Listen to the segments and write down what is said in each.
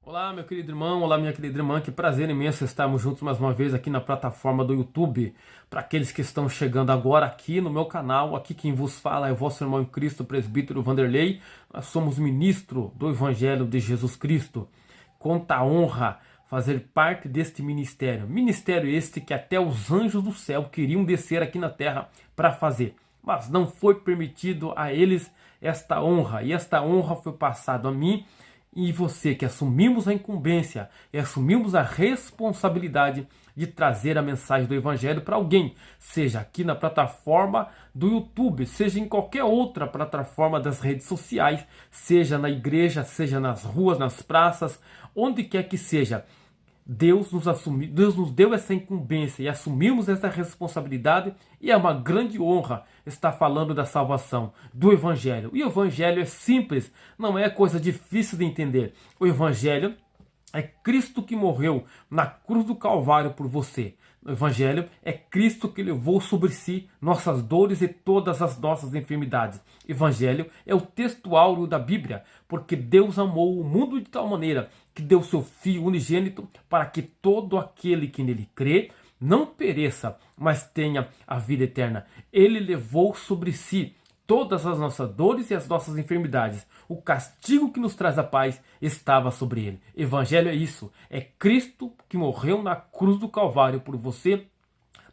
Olá, meu querido irmão, olá, minha querida irmã, que prazer imenso estarmos juntos mais uma vez aqui na plataforma do YouTube. Para aqueles que estão chegando agora aqui no meu canal, aqui quem vos fala é o vosso irmão em Cristo, presbítero Vanderlei. Nós somos ministro do Evangelho de Jesus Cristo. Quanta honra fazer parte deste ministério. Ministério este que até os anjos do céu queriam descer aqui na terra para fazer. Mas não foi permitido a eles esta honra. E esta honra foi passada a mim e você, que assumimos a incumbência e assumimos a responsabilidade de trazer a mensagem do Evangelho para alguém, seja aqui na plataforma do YouTube, seja em qualquer outra plataforma das redes sociais, seja na igreja, seja nas ruas, nas praças, onde quer que seja. Deus nos deu essa incumbência e assumimos essa responsabilidade, e é uma grande honra estar falando da salvação, do Evangelho. E o Evangelho é simples, não é coisa difícil de entender. O Evangelho é Cristo que morreu na cruz do Calvário por você. O Evangelho é Cristo que levou sobre si nossas dores e todas as nossas enfermidades. O Evangelho é o texto áureo da Bíblia, porque Deus amou o mundo de tal maneira que deu seu Filho unigênito para que todo aquele que nele crê não pereça, mas tenha a vida eterna. Ele levou sobre si todas as nossas dores e as nossas enfermidades. O castigo que nos traz a paz estava sobre ele. Evangelho é isso. É Cristo que morreu na cruz do Calvário por você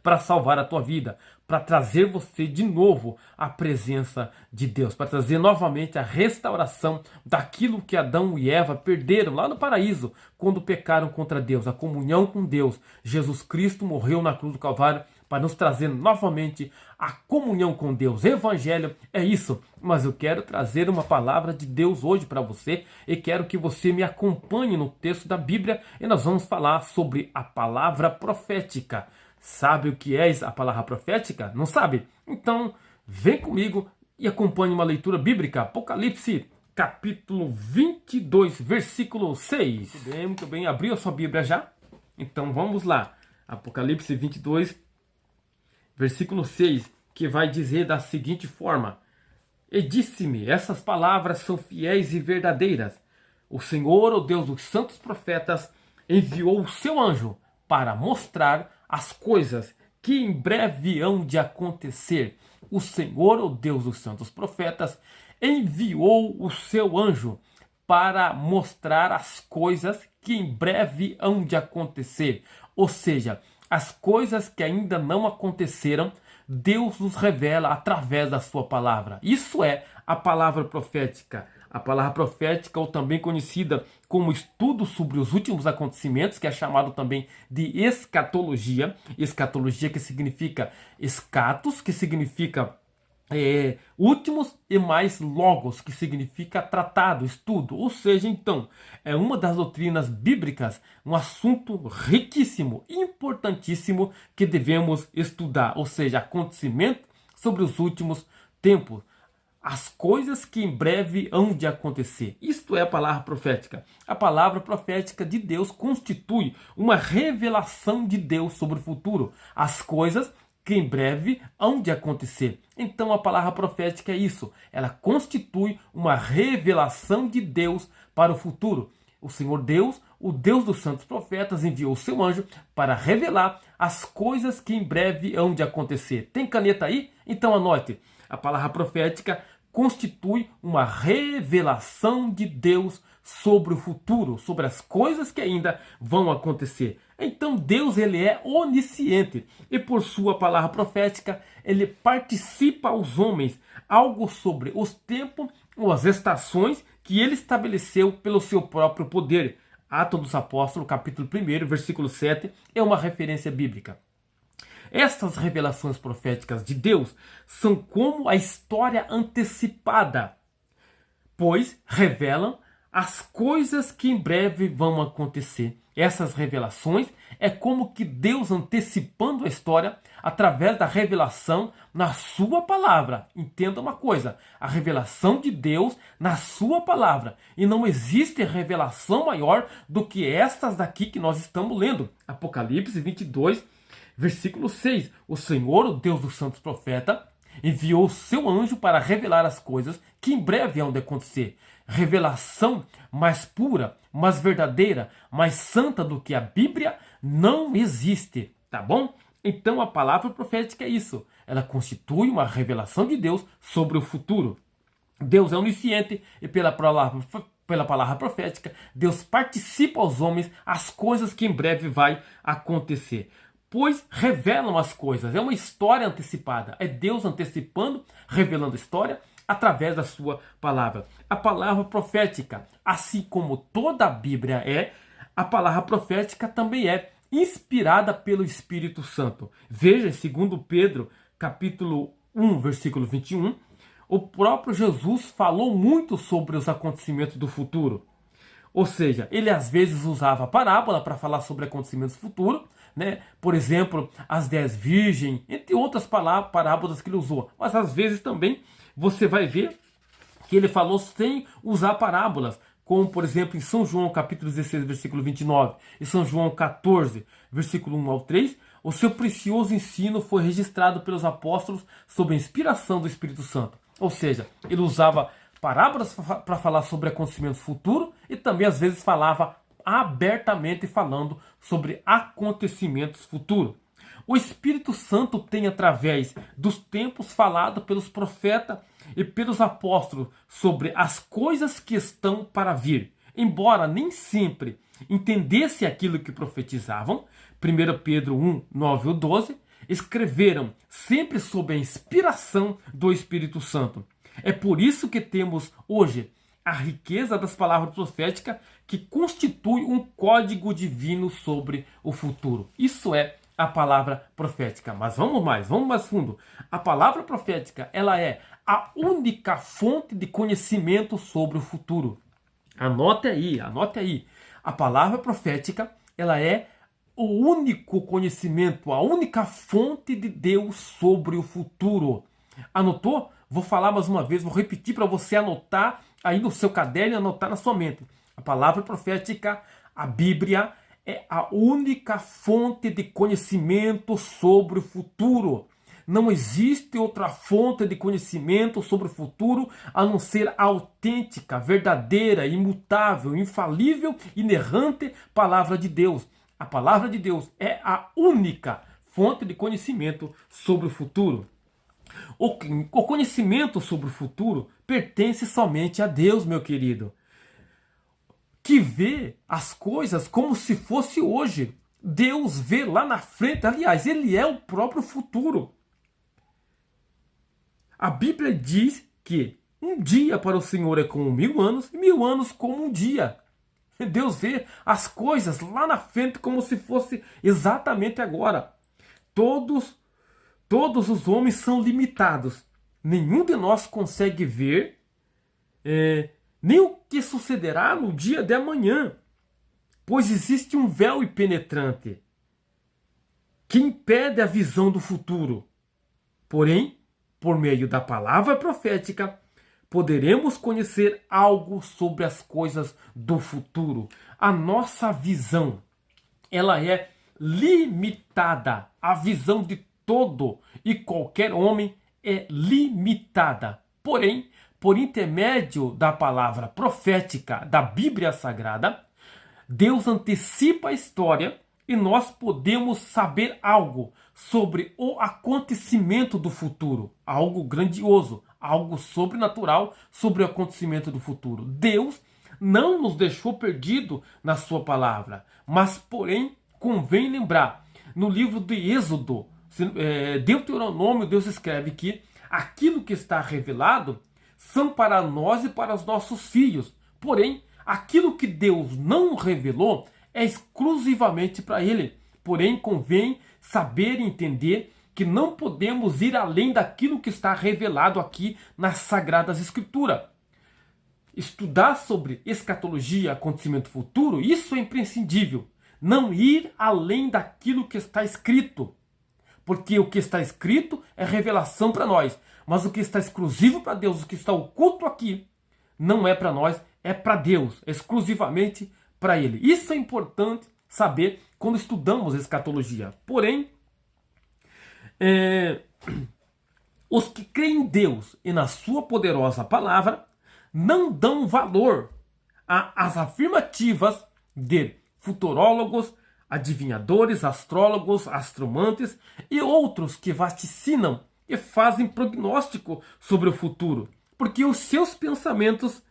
para salvar a tua vida, para trazer você de novo à presença de Deus, para trazer novamente a restauração daquilo que Adão e Eva perderam lá no paraíso, quando pecaram contra Deus, a comunhão com Deus. Jesus Cristo morreu na cruz do Calvário para nos trazer novamente a comunhão com Deus. Evangelho é isso, mas eu quero trazer uma palavra de Deus hoje para você e quero que você me acompanhe no texto da Bíblia e nós vamos falar sobre a palavra profética. Sabe o que é a palavra profética? Não sabe? Então, vem comigo e acompanhe uma leitura bíblica. Apocalipse, capítulo 22, versículo 6. Muito bem. Abriu a sua Bíblia já? Então, vamos lá. Apocalipse 22, versículo 6, que vai dizer da seguinte forma: E disse-me, essas palavras são fiéis e verdadeiras. O Senhor, o Deus dos santos profetas, enviou o seu anjo para mostrar as coisas que em breve hão de acontecer. O Senhor, o Deus dos santos profetas, enviou o seu anjo para mostrar as coisas que em breve hão de acontecer. Ou seja, as coisas que ainda não aconteceram, Deus nos revela através da sua palavra. Isso é a palavra profética. A palavra profética, ou também conhecida como estudo sobre os últimos acontecimentos, que é chamado também de escatologia. Escatologia que significa escatos, que significa últimos, e mais logos, que significa tratado, estudo. Ou seja, então, é uma das doutrinas bíblicas, um assunto riquíssimo, importantíssimo, que devemos estudar. Ou seja, acontecimento sobre os últimos tempos. As coisas que em breve hão de acontecer. Isto é a palavra profética. A palavra profética de Deus constitui uma revelação de Deus sobre o futuro. As coisas que em breve hão de acontecer. Então a palavra profética é isso. Ela constitui uma revelação de Deus para o futuro. O Senhor Deus, o Deus dos santos profetas, enviou o seu anjo para revelar as coisas que em breve hão de acontecer. Tem caneta aí? Então anote. A palavra profética constitui uma revelação de Deus sobre o futuro, sobre as coisas que ainda vão acontecer. Então Deus, ele é onisciente e por sua palavra profética ele participa aos homens algo sobre os tempos ou as estações que ele estabeleceu pelo seu próprio poder. Atos dos Apóstolos, capítulo 1, versículo 7, é uma referência bíblica. Estas revelações proféticas de Deus são como a história antecipada, pois revelam as coisas que em breve vão acontecer. Essas revelações é como que Deus antecipando a história através da revelação na sua palavra. Entenda uma coisa, a revelação de Deus na sua palavra. E não existe revelação maior do que estas daqui que nós estamos lendo. Apocalipse 22, versículo 6. O Senhor, o Deus dos santos profetas, enviou seu anjo para revelar as coisas que em breve hão de acontecer. Revelação mais pura, mais verdadeira, mais santa do que a Bíblia não existe, tá bom? Então a palavra profética é isso. Ela constitui uma revelação de Deus sobre o futuro. Deus é onisciente e pela palavra profética, Deus participa aos homens as coisas que em breve vai acontecer. Pois revelam as coisas. É uma história antecipada. É Deus antecipando, revelando a história através da sua palavra. A palavra profética, assim como toda a Bíblia é, a palavra profética também é inspirada pelo Espírito Santo. Veja, segundo Pedro, capítulo 1, versículo 21, o próprio Jesus falou muito sobre os acontecimentos do futuro. Ou seja, ele às vezes usava parábola para falar sobre acontecimentos futuros, né? Por exemplo, as 10 virgens, entre outras parábolas que ele usou. Mas às vezes também você vai ver que ele falou sem usar parábolas, como por exemplo em São João capítulo 16, versículo 29, e São João 14, versículo 1 ao 3, o seu precioso ensino foi registrado pelos apóstolos sob a inspiração do Espírito Santo. Ou seja, ele usava parábolas para falar sobre acontecimentos futuros e também às vezes falava abertamente falando sobre acontecimentos futuros. O Espírito Santo tem, através dos tempos, falado pelos profetas e pelos apóstolos sobre as coisas que estão para vir. Embora nem sempre entendesse aquilo que profetizavam, 1 Pedro 1, 9 ou 12, escreveram sempre sob a inspiração do Espírito Santo. É por isso que temos hoje a riqueza das palavras proféticas que constitui um código divino sobre o futuro. Isso é a palavra profética. Mas vamos mais fundo. A palavra profética, ela é a única fonte de conhecimento sobre o futuro. Anote aí. A palavra profética, ela é o único conhecimento, a única fonte de Deus sobre o futuro. Anotou? Vou falar mais uma vez, vou repetir para você anotar aí no seu caderno e anotar na sua mente. A palavra profética, a Bíblia, é a única fonte de conhecimento sobre o futuro. Não existe outra fonte de conhecimento sobre o futuro a não ser a autêntica, verdadeira, imutável, infalível, inerrante palavra de Deus. A palavra de Deus é a única fonte de conhecimento sobre o futuro. O conhecimento sobre o futuro pertence somente a Deus, meu querido, que vê as coisas como se fosse hoje. Deus vê lá na frente, aliás, ele é o próprio futuro. A Bíblia diz que um dia para o Senhor é como 1000 anos e 1000 anos como um dia. Deus vê as coisas lá na frente como se fosse exatamente agora. Todos os homens são limitados. Nenhum de nós consegue ver nem o que sucederá no dia de amanhã, pois existe um véu impenetrante que impede a visão do futuro. Porém, por meio da palavra profética, poderemos conhecer algo sobre as coisas do futuro. A nossa visão, ela é limitada. A visão de todo e qualquer homem é limitada. Porém, por intermédio da palavra profética da Bíblia Sagrada, Deus antecipa a história e nós podemos saber algo sobre o acontecimento do futuro, algo grandioso, algo sobrenatural sobre o acontecimento do futuro. Deus não nos deixou perdido na sua palavra, mas porém convém lembrar, no livro de Êxodo, Deuteronômio, Deus escreve que aquilo que está revelado são para nós e para os nossos filhos. Porém, aquilo que Deus não revelou é exclusivamente para ele. Porém, convém saber e entender que não podemos ir além daquilo que está revelado aqui nas Sagradas Escrituras. Estudar sobre escatologia, acontecimento futuro, isso é imprescindível. Não ir além daquilo que está escrito. Porque o que está escrito é revelação para nós. Mas o que está exclusivo para Deus, o que está oculto aqui, não é para nós, é para Deus, exclusivamente para Ele. Isso é importante saber quando estudamos escatologia. Porém, Os que creem em Deus e na sua poderosa palavra não dão valor às afirmativas de futurólogos, adivinhadores, astrólogos, astromantes e outros que vaticinam e fazem prognóstico sobre o futuro, porque os seus pensamentos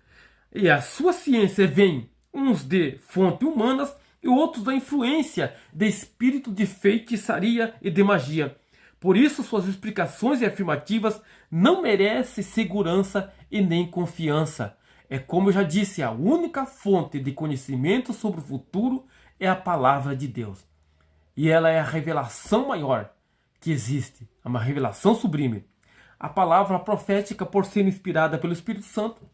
e a sua ciência vêm uns de fontes humanas e outros da influência de espírito de feitiçaria e de magia. Por isso, suas explicações e afirmativas não merecem segurança e nem confiança. É como eu já disse, a única fonte de conhecimento sobre o futuro é a palavra de Deus. E ela é a revelação maior que existe, é uma revelação sublime. A palavra profética, por ser inspirada pelo Espírito Santo,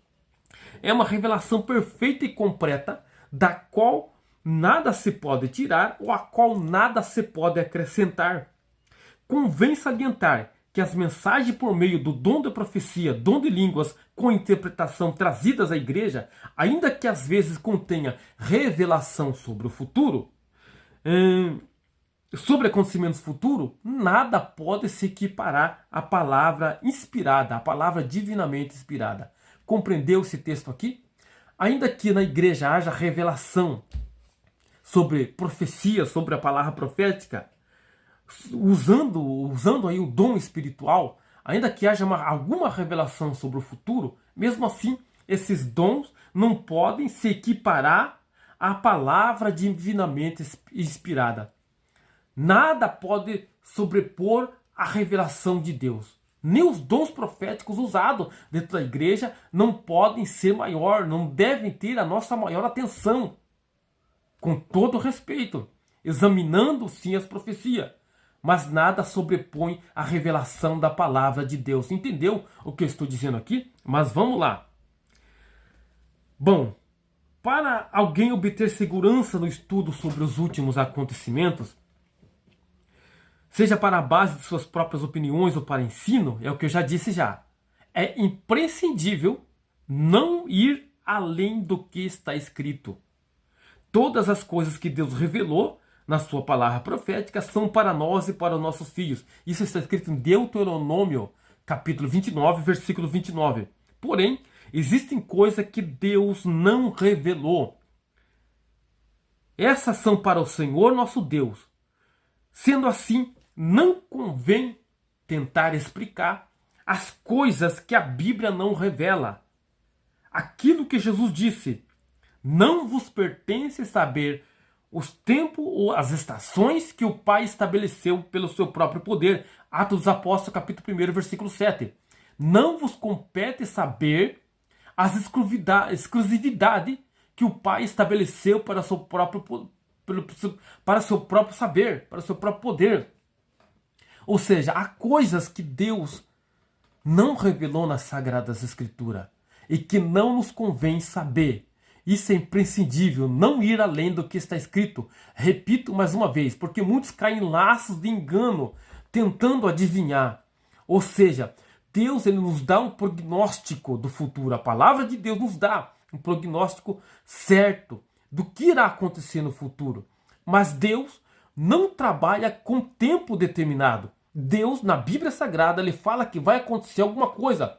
é uma revelação perfeita e completa, da qual nada se pode tirar ou a qual nada se pode acrescentar. Convém salientar que as mensagens por meio do dom de profecia, dom de línguas com interpretação trazidas à igreja, ainda que às vezes contenha revelação sobre o futuro, sobre acontecimentos futuros, nada pode se equiparar à palavra inspirada, à palavra divinamente inspirada. Compreendeu esse texto aqui? Ainda que na igreja haja revelação sobre profecia, sobre a palavra profética, usando aí o dom espiritual, ainda que haja alguma revelação sobre o futuro, mesmo assim, esses dons não podem se equiparar à palavra divinamente inspirada. Nada pode sobrepor a revelação de Deus. Nem os dons proféticos usados dentro da igreja não podem ser maior, não devem ter a nossa maior atenção. Com todo respeito, examinando sim as profecias, mas nada sobrepõe a revelação da palavra de Deus. Entendeu o que eu estou dizendo aqui? Mas vamos lá. Bom, para alguém obter segurança no estudo sobre os últimos acontecimentos, seja para a base de suas próprias opiniões ou para ensino, é o que eu já disse já. É imprescindível não ir além do que está escrito. Todas as coisas que Deus revelou na sua palavra profética são para nós e para os nossos filhos. Isso está escrito em Deuteronômio, capítulo 29, versículo 29. Porém, existem coisas que Deus não revelou. Essas são para o Senhor nosso Deus. Sendo assim, não convém tentar explicar as coisas que a Bíblia não revela. Aquilo que Jesus disse: não vos pertence saber os tempos ou as estações que o Pai estabeleceu pelo seu próprio poder. Atos dos Apóstolos, capítulo 1, versículo 7. Não vos compete saber as exclusividade que o Pai estabeleceu para seu próprio saber, para o seu próprio poder. Ou seja, há coisas que Deus não revelou nas Sagradas Escrituras e que não nos convém saber. Isso é imprescindível, não ir além do que está escrito. Repito mais uma vez, porque muitos caem em laços de engano, tentando adivinhar. Ou seja, Deus ele nos dá um prognóstico do futuro. A palavra de Deus nos dá um prognóstico certo do que irá acontecer no futuro. Mas Deus não trabalha com tempo determinado. Deus, na Bíblia Sagrada, ele fala que vai acontecer alguma coisa.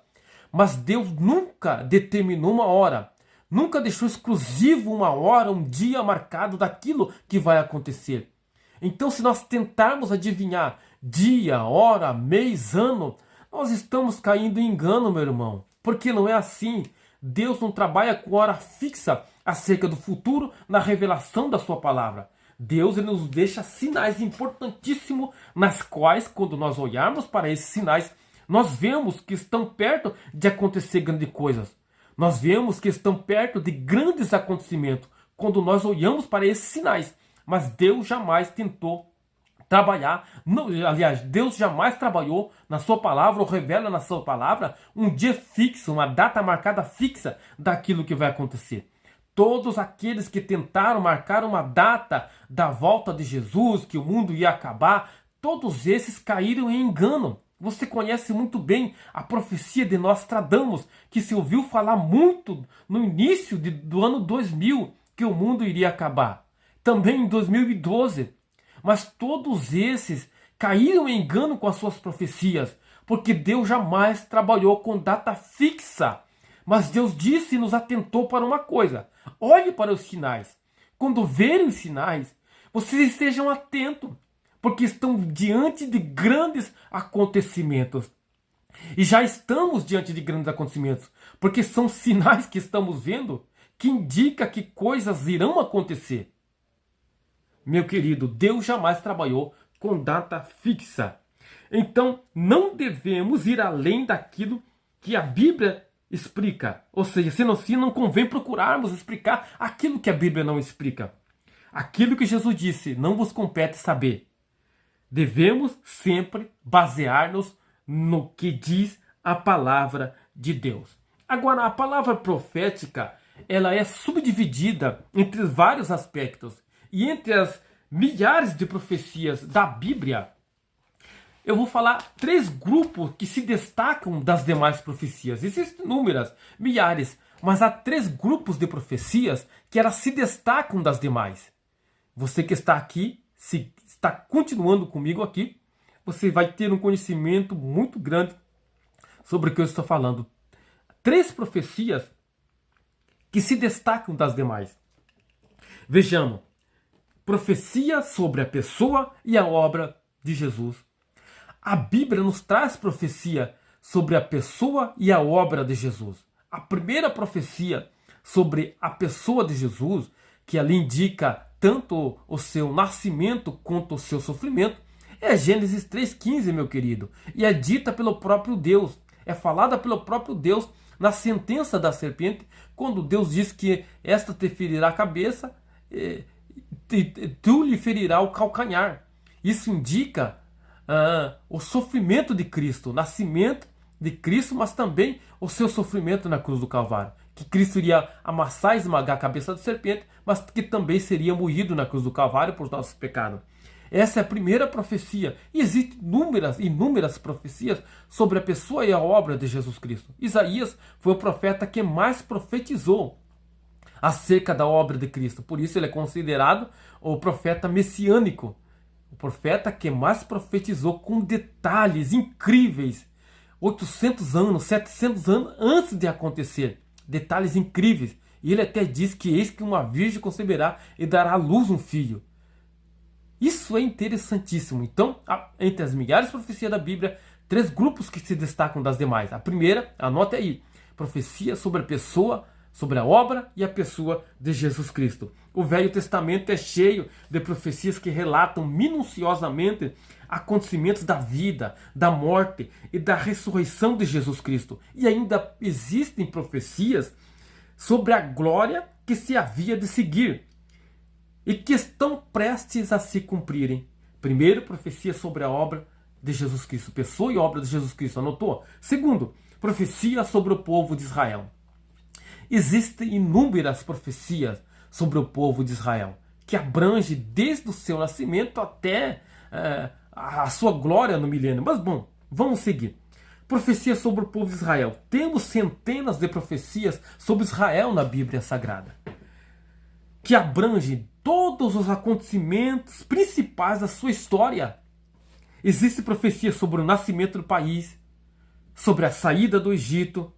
Mas Deus nunca determinou uma hora. Nunca deixou exclusivo uma hora, um dia marcado daquilo que vai acontecer. Então, se nós tentarmos adivinhar dia, hora, mês, ano, nós estamos caindo em engano, meu irmão. Porque não é assim. Deus não trabalha com hora fixa acerca do futuro na revelação da sua palavra. Deus ele nos deixa sinais importantíssimos, nas quais, quando nós olharmos para esses sinais, nós vemos que estão perto de acontecer grandes coisas. Nós vemos que estão perto de grandes acontecimentos quando nós olhamos para esses sinais. Mas Deus jamais tentou trabalhar, aliás, Deus jamais trabalhou na sua palavra ou revela na sua palavra um dia fixo, uma data marcada fixa daquilo que vai acontecer. Todos aqueles que tentaram marcar uma data da volta de Jesus, que o mundo ia acabar, todos esses caíram em engano. Você conhece muito bem a profecia de Nostradamus, que se ouviu falar muito no início do ano 2000, que o mundo iria acabar. Também em 2012. Mas todos esses caíram em engano com as suas profecias, porque Deus jamais trabalhou com data fixa. Mas Deus disse e nos atentou para uma coisa: olhe para os sinais. Quando verem os sinais, vocês estejam atentos, porque estão diante de grandes acontecimentos. E já estamos diante de grandes acontecimentos, porque são sinais que estamos vendo que indica que coisas irão acontecer. Meu querido, Deus jamais trabalhou com data fixa. Então, não devemos ir além daquilo que a Bíblia explica. Ou seja, sendo assim, não convém procurarmos explicar aquilo que a Bíblia não explica. Aquilo que Jesus disse, não vos compete saber. Devemos sempre basear-nos no que diz a palavra de Deus. Agora, a palavra profética, ela é subdividida entre vários aspectos. E entre as milhares de profecias da Bíblia, eu vou falar 3 grupos que se destacam das demais profecias. Existem inúmeras, milhares, mas há 3 grupos de profecias que elas se destacam das demais. Você que está aqui, se está continuando comigo aqui, você vai ter um conhecimento muito grande sobre o que eu estou falando. 3 profecias que se destacam das demais. Vejamos. Profecia sobre a pessoa e a obra de Jesus. A Bíblia nos traz profecia sobre a pessoa e a obra de Jesus. A primeira profecia sobre a pessoa de Jesus, que ali indica tanto o seu nascimento quanto o seu sofrimento, é Gênesis 3,15, meu querido. E é dita pelo próprio Deus. É falada pelo próprio Deus na sentença da serpente, quando Deus diz que esta te ferirá a cabeça, tu lhe ferirá o calcanhar. Isso indica o sofrimento de Cristo, o nascimento de Cristo, mas também o seu sofrimento na cruz do Calvário. Que Cristo iria amassar e esmagar a cabeça da serpente, mas que também seria moído na cruz do Calvário por nossos pecados. Essa é a primeira profecia. E existem inúmeras profecias sobre a pessoa e a obra de Jesus Cristo. Isaías foi o profeta que mais profetizou acerca da obra de Cristo. Por isso ele é considerado o profeta messiânico. O profeta que mais profetizou com detalhes incríveis. 800 anos, 700 anos antes de acontecer. Detalhes incríveis. E ele até diz que eis que uma virgem conceberá e dará à luz um filho. Isso é interessantíssimo. Então, entre as milhares de profecias da Bíblia, 3 grupos que se destacam das demais. A primeira, anote aí, profecia sobre a pessoa, sobre a obra e a pessoa de Jesus Cristo. O Velho Testamento é cheio de profecias que relatam minuciosamente acontecimentos da vida, da morte e da ressurreição de Jesus Cristo. E ainda existem profecias sobre a glória que se havia de seguir e que estão prestes a se cumprirem. Primeiro, profecia sobre a obra de Jesus Cristo, pessoa e obra de Jesus Cristo, anotou? Segundo, profecia sobre o povo de Israel. Existem inúmeras profecias sobre o povo de Israel, que abrange desde o seu nascimento até a sua glória no milênio. Mas bom, vamos seguir. Profecia sobre o povo de Israel. Temos centenas de profecias sobre Israel na Bíblia Sagrada, que abrangem todos os acontecimentos principais da sua história. Existe profecia sobre o nascimento do país, sobre a saída do Egito,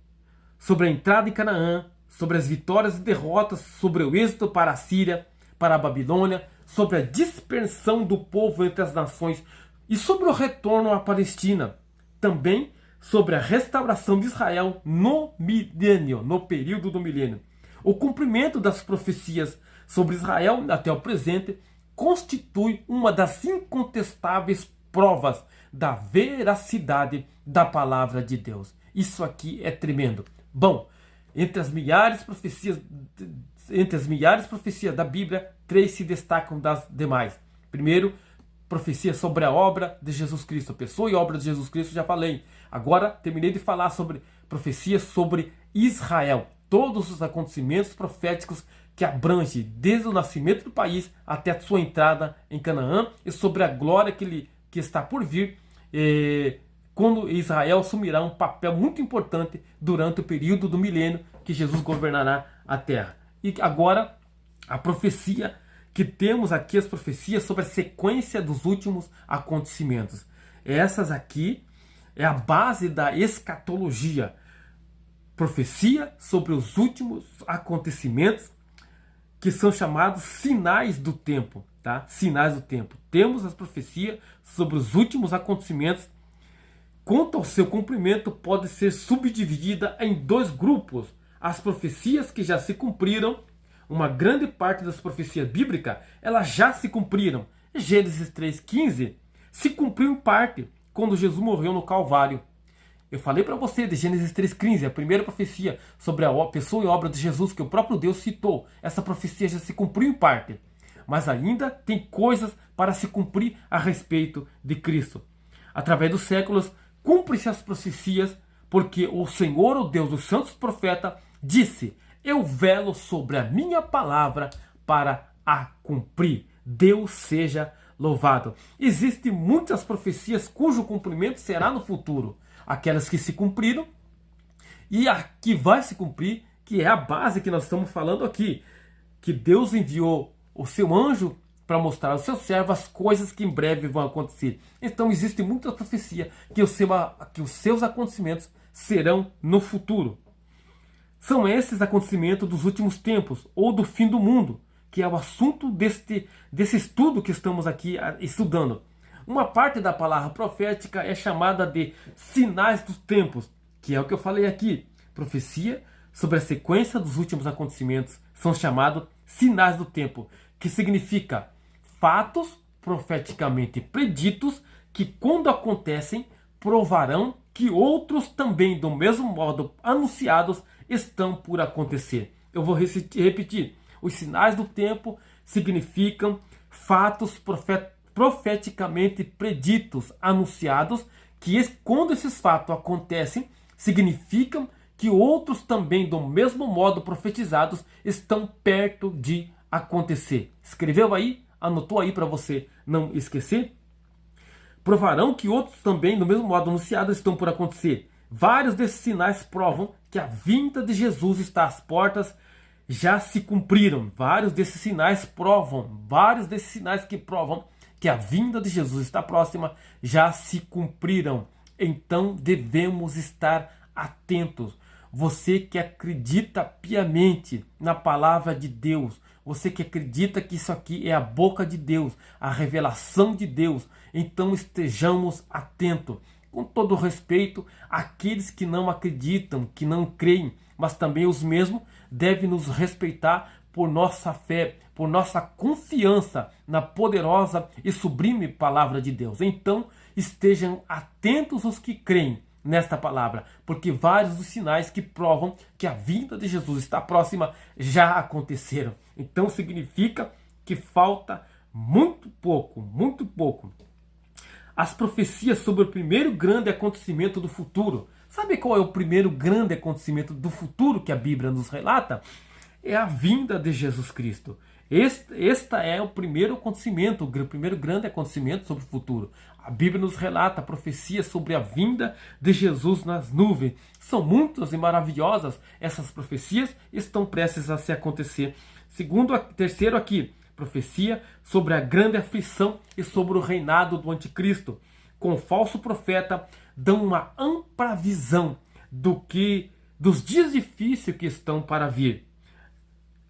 sobre a entrada em Canaã, sobre as vitórias e derrotas, sobre o êxodo para a Síria, para a Babilônia, sobre a dispersão do povo entre as nações e sobre o retorno à Palestina. Também sobre a restauração de Israel no milênio, no período do milênio. O cumprimento das profecias sobre Israel até o presente constitui uma das incontestáveis provas da veracidade da palavra de Deus. Isso aqui é tremendo. Bom, entre as milhares de profecias da Bíblia, 3 se destacam das demais. Primeiro, profecia sobre a obra de Jesus Cristo. A pessoa e a obra de Jesus Cristo, já falei. Agora, terminei de falar sobre profecias sobre Israel. Todos os acontecimentos proféticos que abrangem desde o nascimento do país até a sua entrada em Canaã e sobre a glória que está por vir, quando Israel assumirá um papel muito importante durante o período do milênio que Jesus governará a terra. E agora, a profecia que temos aqui, as profecias sobre a sequência dos últimos acontecimentos. Essas aqui é a base da escatologia. Profecia sobre os últimos acontecimentos, que são chamados sinais do tempo, tá? Sinais do tempo. Temos as profecias sobre os últimos acontecimentos. Quanto ao seu cumprimento, pode ser subdividida em dois grupos. As profecias que já se cumpriram, uma grande parte das profecias bíblicas, elas já se cumpriram. Gênesis 3,15 se cumpriu em parte quando Jesus morreu no Calvário. Eu falei para você de Gênesis 3,15, a primeira profecia sobre a pessoa e obra de Jesus que o próprio Deus citou. Essa profecia já se cumpriu em parte. Mas ainda tem coisas para se cumprir a respeito de Cristo. Através dos séculos, cumpre-se as profecias, porque o Senhor, o Deus dos santos profetas, disse: eu velo sobre a minha palavra para a cumprir. Deus seja louvado. Existem muitas profecias cujo cumprimento será no futuro. Aquelas que se cumpriram e a que vai se cumprir, que é a base que nós estamos falando aqui. Que Deus enviou o seu anjo para mostrar aos seus servos as coisas que em breve vão acontecer. Então existe muita profecia que os seus acontecimentos serão no futuro. São esses acontecimentos dos últimos tempos ou do fim do mundo, que é o assunto desse estudo que estamos aqui estudando. Uma parte da palavra profética é chamada de sinais dos tempos, que é o que eu falei aqui. Profecia sobre a sequência dos últimos acontecimentos são chamados sinais do tempo, que significa fatos profeticamente preditos que, quando acontecem, provarão que outros também, do mesmo modo anunciados, estão por acontecer. Eu vou repetir. Os sinais do tempo significam fatos profeticamente preditos, anunciados, que quando esses fatos acontecem, significam que outros também, do mesmo modo profetizados, estão perto de acontecer. Escreveu aí? Anotou aí para você não esquecer? Provarão que outros também, do mesmo modo anunciados, estão por acontecer. Vários desses sinais provam que a vinda de Jesus está às portas, já se cumpriram. Vários desses sinais que provam que a vinda de Jesus está próxima, já se cumpriram. Então devemos estar atentos. Você que acredita piamente na palavra de Deus, você que acredita que isso aqui é a boca de Deus, a revelação de Deus, então estejamos atentos. Com todo respeito àqueles que não acreditam, que não creem, mas também os mesmos devem nos respeitar por nossa fé, por nossa confiança na poderosa e sublime palavra de Deus. Então, estejam atentos os que creem nesta palavra, porque vários dos sinais que provam que a vinda de Jesus está próxima já aconteceram. Então, significa que falta muito pouco, muito pouco. As profecias sobre o primeiro grande acontecimento do futuro. Sabe qual é o primeiro grande acontecimento do futuro que a Bíblia nos relata? É a vinda de Jesus Cristo. Esta é o primeiro acontecimento, o primeiro grande acontecimento sobre o futuro. A Bíblia nos relata a profecia sobre a vinda de Jesus nas nuvens. São muitas e maravilhosas essas profecias, estão prestes a se acontecer. Terceiro aqui, profecia sobre a grande aflição e sobre o reinado do anticristo. Com o falso profeta, dão uma ampla visão dos dias difíceis que estão para vir.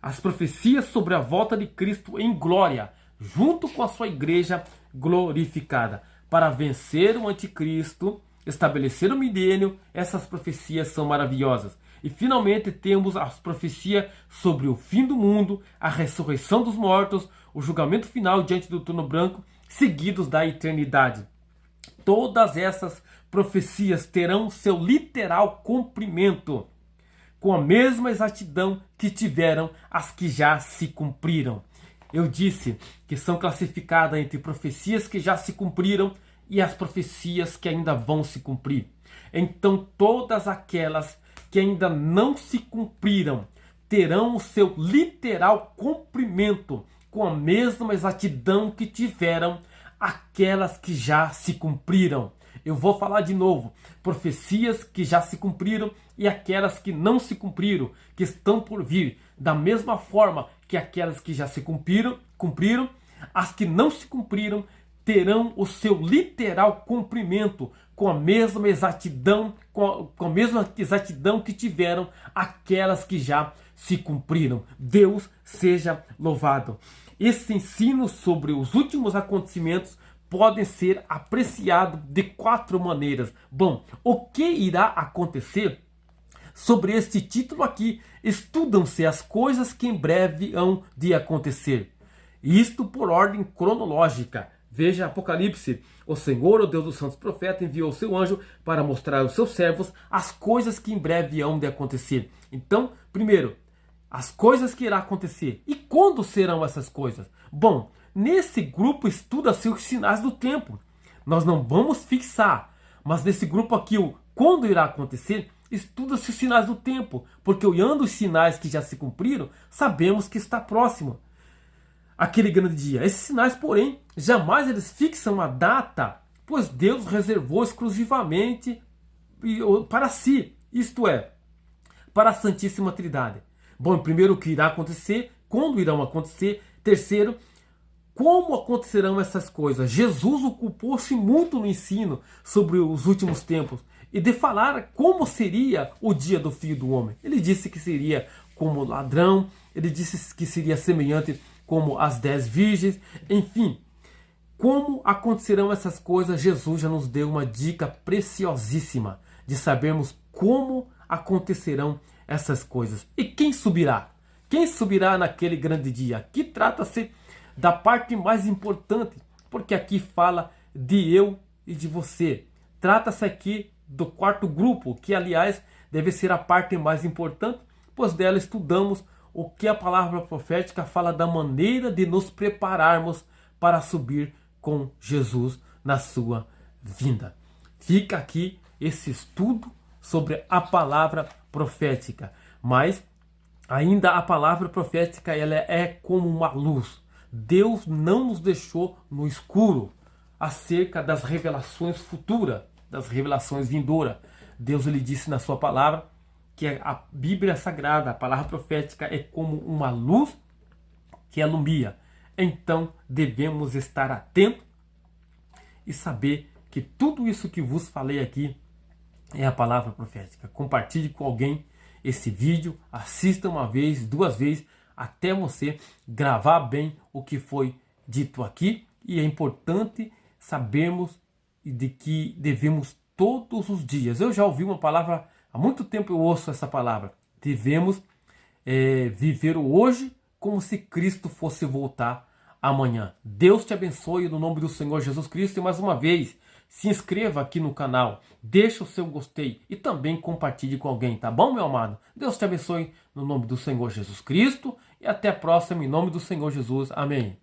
As profecias sobre a volta de Cristo em glória, junto com a sua igreja glorificada. Para vencer o anticristo, estabelecer o milênio, essas profecias são maravilhosas. E finalmente temos as profecias sobre o fim do mundo, a ressurreição dos mortos, o julgamento final diante do trono branco, seguidos da eternidade. Todas essas profecias terão seu literal cumprimento, com a mesma exatidão que tiveram as que já se cumpriram. Eu disse que são classificadas entre profecias que já se cumpriram e as profecias que ainda vão se cumprir. Então todas aquelas que ainda não se cumpriram terão o seu literal cumprimento, com a mesma exatidão que tiveram aquelas que já se cumpriram. Eu vou falar de novo. Profecias que já se cumpriram e aquelas que não se cumpriram, que estão por vir. Da mesma forma que aquelas que já se cumpriram, as que não se cumpriram terão o seu literal cumprimento com a mesma exatidão, com a mesma exatidão que tiveram aquelas que já se cumpriram. Deus seja louvado. Esse ensino sobre os últimos acontecimentos podem ser apreciados de 4 maneiras. Bom, o que irá acontecer? Sobre este título aqui, estudam-se as coisas que em breve hão de acontecer. Isto por ordem cronológica. Veja Apocalipse. O Senhor, o Deus dos santos profetas, enviou o seu anjo para mostrar aos seus servos as coisas que em breve hão de acontecer. Então, primeiro, as coisas que irá acontecer. E quando serão essas coisas? Bom, nesse grupo estuda-se os sinais do tempo. Nós não vamos fixar, mas nesse grupo aqui, o quando irá acontecer, estuda-se os sinais do tempo. Porque olhando os sinais que já se cumpriram, sabemos que está próximo aquele grande dia. Esses sinais, porém, jamais eles fixam a data, pois Deus reservou exclusivamente para si, isto é, para a Santíssima Trindade. Bom, primeiro, o que irá acontecer, quando irão acontecer. Terceiro, como acontecerão essas coisas. Jesus ocupou-se muito no ensino sobre os últimos tempos e de falar como seria o dia do Filho do Homem. Ele disse que seria como ladrão, ele disse que seria semelhante como as 10 virgens, enfim. Como acontecerão essas coisas, Jesus já nos deu uma dica preciosíssima de sabermos como acontecerão essas coisas. E quem subirá? Quem subirá naquele grande dia? Aqui trata-se da parte mais importante, porque aqui fala de eu e de você. Trata-se aqui do 4º grupo, que aliás deve ser a parte mais importante, pois dela estudamos o que a palavra profética fala da maneira de nos prepararmos para subir com Jesus na sua vinda. Fica aqui esse estudo sobre a palavra profética. Mas ainda a palavra profética ela é como uma luz. Deus não nos deixou no escuro acerca das revelações futuras, das revelações vindouras. Deus ele disse na sua palavra que a Bíblia Sagrada, a palavra profética, é como uma luz que alumia. Então devemos estar atentos e saber que tudo isso que vos falei aqui é a palavra profética. Compartilhe com alguém esse vídeo, assista uma vez, 2 vezes, até você gravar bem o que foi dito aqui. E é importante sabermos de que devemos todos os dias. Eu já ouvi uma palavra, há muito tempo eu ouço essa palavra. Devemos viver o hoje como se Cristo fosse voltar amanhã. Deus te abençoe no nome do Senhor Jesus Cristo. E mais uma vez, se inscreva aqui no canal, deixa o seu gostei e também compartilhe com alguém, tá bom, meu amado? Deus te abençoe no nome do Senhor Jesus Cristo e até a próxima em nome do Senhor Jesus. Amém.